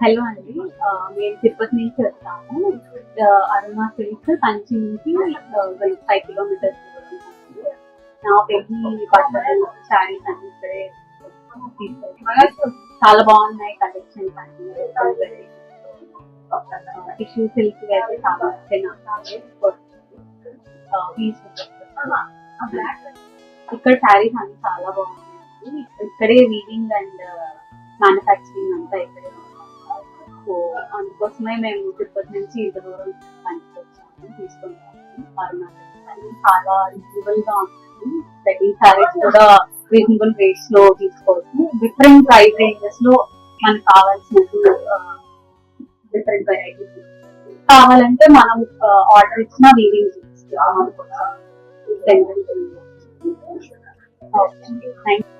Hello అండి, మేము తిరుపతి నుంచి వచ్చాము. అరుణ సిల్క్స్ కంచి నుంచి 5 కిలోమీటర్స్ దూరం ఉంది. నా పెళ్లి బట్టలు శారీస్ అన్ని ఇక్కడే తీసుకొచ్చాము. చాలా బాగున్నాయి కలెక్షన్స్ అన్ని. టిష్యూ సిల్క్ అయితే చాలా ఇక్కడ శారీస్ అన్ని చాలా బాగున్నాయి. ఇక్కడే వీవింగ్ అండ్ మ్యానుఫ్యాక్చరింగ్ అంతా ఇక్కడే ఉంది. సో అందుకోసమే మేము తిరుపతి నుంచి ఇంత దూరం పనికొచ్చాము తీసుకుంటాము. అరుణాచల్ చాలా రీజనబుల్ గా ఉంటుంది. వెడ్డింగ్ శారీస్ కూడా రీజనబుల్ రేట్స్ లో తీసుకోవచ్చు. డిఫరెంట్ ప్రైస్ రేంజెస్ లో మనకు కావాల్సినట్టు డిఫరెంట్ వెరైటీస్ కావాలంటే మనం ఆర్డర్ ఇచ్చిన వీవింగ్ థ్యాంక్ యూ.